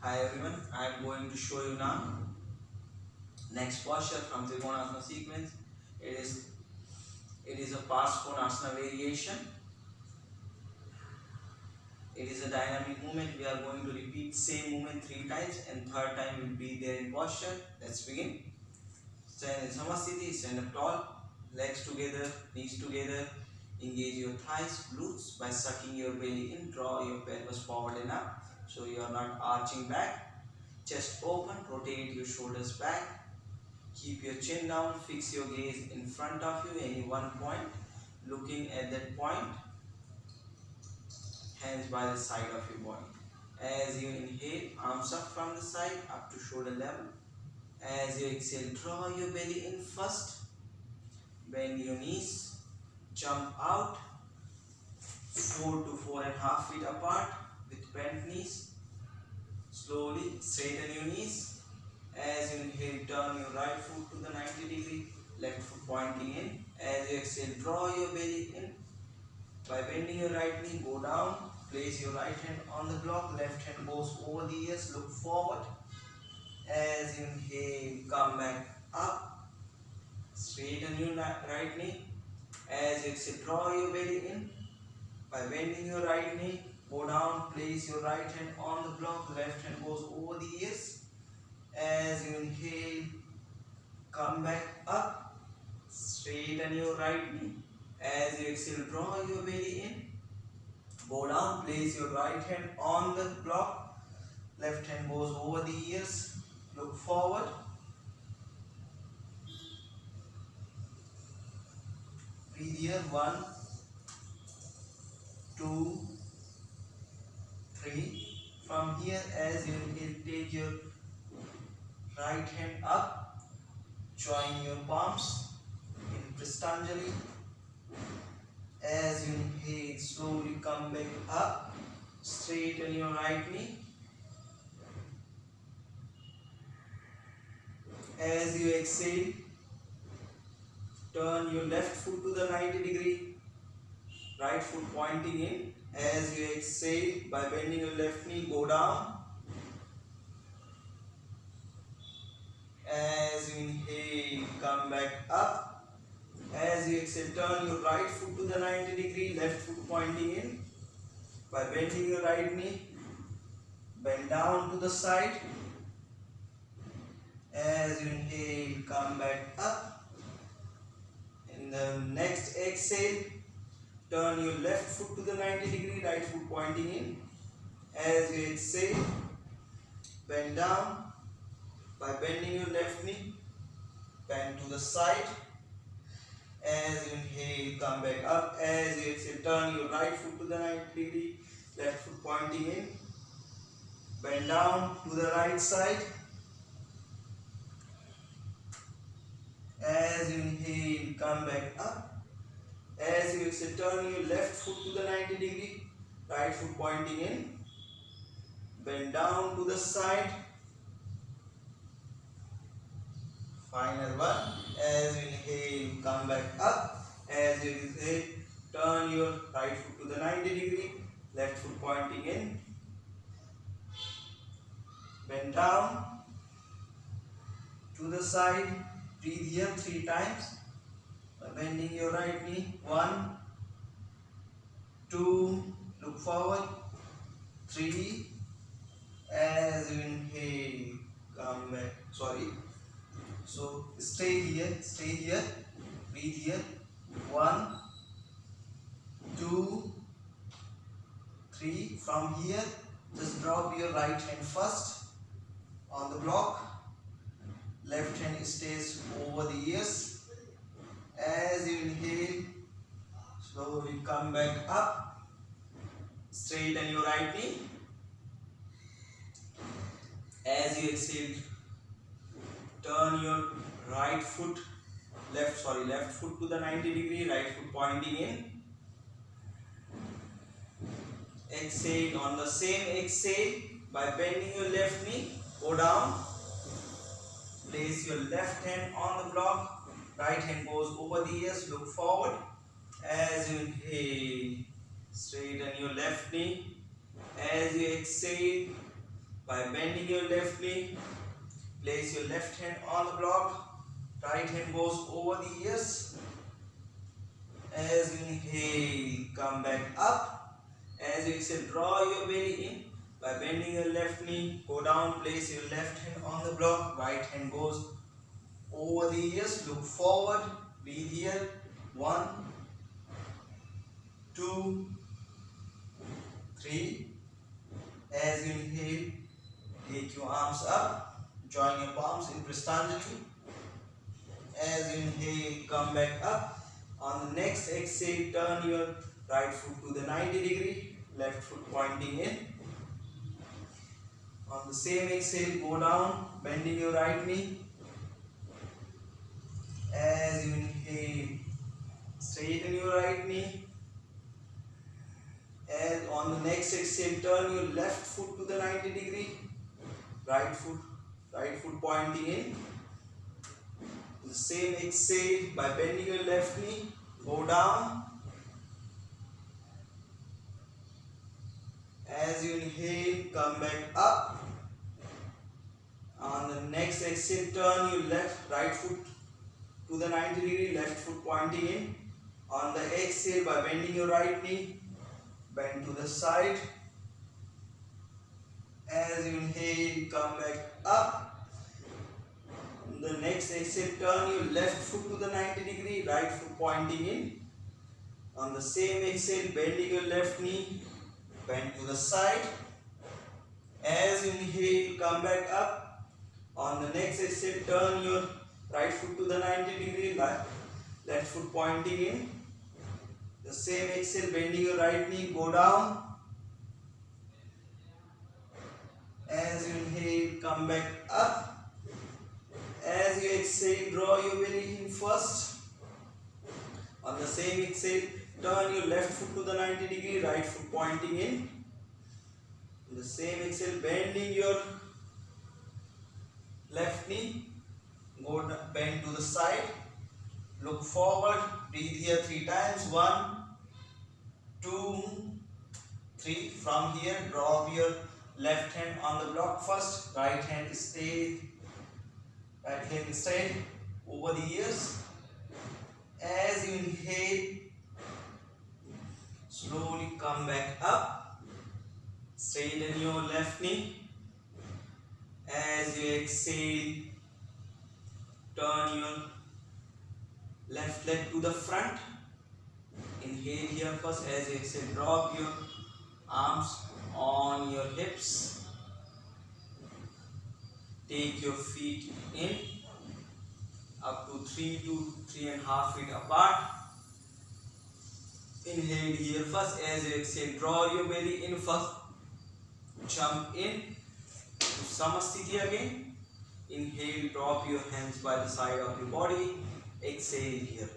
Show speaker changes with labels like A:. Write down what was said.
A: Hi everyone, I am going to show you now next posture from Trikonasana sequence. It is it is a Parsvanasana variation. It is a dynamic movement. We are going to repeat same movement 3 times and third time will be there in posture. Let's begin. Stand in Samasthiti, stand up tall, legs together, knees together. Engage your thighs, glutes by sucking your belly in. Draw your pelvis forward and up so you are not arching back. Chest open, rotate your shoulders back. Keep your chin down, fix your gaze in front of you, any one point. Looking at that point, hands by the side of your body. As you inhale, arms up from the side, up to shoulder level. As you exhale, draw your belly in first. Bend your knees, jump out, 4 to 4.5 feet apart with bent knees. Slowly straighten your knees. As you inhale, turn your right foot to the 90 degree, left foot pointing in. As you exhale, draw your belly in. By bending your right knee, go down. Place your right hand on the block, left hand goes over the ears, look forward. As you inhale, come back up. Straighten your right knee. As you exhale, draw your belly in. By bending your right knee, go down. Place your right hand on the block, left hand goes over the ears. As you inhale, come back up, straighten your right knee. As you exhale, draw your belly in, go down, place your right hand on the block, left hand goes over the ears, look forward. Breathe here, 1, 2, 3. From here, as you inhale, take your right hand up, join your palms in Pristhanjali. As you inhale, slowly come back up, straighten your right knee. As you exhale, turn your left foot to the 90 degree, right foot pointing in. As you exhale, by bending your left knee, go down. As you inhale, come back up. As you exhale, turn your right foot to the 90 degree, left foot pointing in. By bending your right knee, bend down to the side. As you inhale, come back up. In the next exhale, turn your left foot to the 90 degree, right foot pointing in. As you exhale, bend down. By bending your left knee, bend to the side. As you inhale, come back up. As you exhale, turn your right foot to the 90 degree, left foot pointing in. Bend down to the right side. As you inhale, come back up. As you exhale, turn your left foot to the 90 degree, right foot pointing in. Bend down to the side. Final one. As you inhale, come back up. As you exhale, turn your right foot to the 90 degree, left foot pointing in. Bend down to the side. Breathe here 3 times. By bending your right knee. 1, 2, look forward. 3. As you inhale, come back. So stay here, breathe here. 1, 2, 3. From here, just drop your right hand first on the block. Left hand stays over the ears. As you inhale, slowly come back up. Straighten your right knee. As you exhale, turn your left foot to the 90 degree, right foot pointing in. Exhale. On the same exhale, by bending your left knee, go down. Place your left hand on the block, right hand goes over the ears, look forward. As you inhale, straighten your left knee. As you exhale, by bending your left knee. Place your left hand on the block. Right hand goes over the ears. As you inhale, come back up. As you exhale, draw your belly in. By bending your left knee, go down, place your left hand on the block. Right hand goes over the ears. Look forward. Breathe here. 1, 2, 3. As you inhale, take your arms up. Join your palms in Prasthanjali. As you inhale, come back up. On the next exhale, turn your right foot to the 90 degree, left foot pointing in. On the same exhale, go down, bending your right knee. As you inhale, straighten your right knee. And on the next exhale, turn your left foot to the 90 degree, right foot pointing in. The same exhale, by bending your left knee, go down. As you inhale, come back up. On the next exhale, turn your right foot to the 90 degree, left foot pointing in. On the exhale, by bending your right knee, bend to the side. As you inhale, come back up. The next exhale, turn your left foot to the 90 degree, right foot pointing in. On the same exhale, bending your left knee, bend to the side. As you inhale, come back up. On the next exhale, turn your right foot to the 90 degree, left foot pointing in. The same exhale, bending your right knee, go down. As you inhale, come back up. As you exhale, draw your belly in first. On the same exhale, turn your left foot to the 90 degree, right foot pointing in. On the same exhale, bending your left knee, bend to the side. Look forward, breathe here 3 times. 1, 2, 3. From here, drop your left hand on the block first. Right hand straight over the ears. As you inhale, slowly come back up. Straighten your left knee. As you exhale, turn your left leg to the front. Inhale here first. As you exhale, drop your arms on your hips. Take your feet in up to 3 to 3.5 feet apart. Inhale here first. As you exhale, draw your belly in first. Jump in to Samasthiti again. Inhale, drop your hands by the side of your body. Exhale here.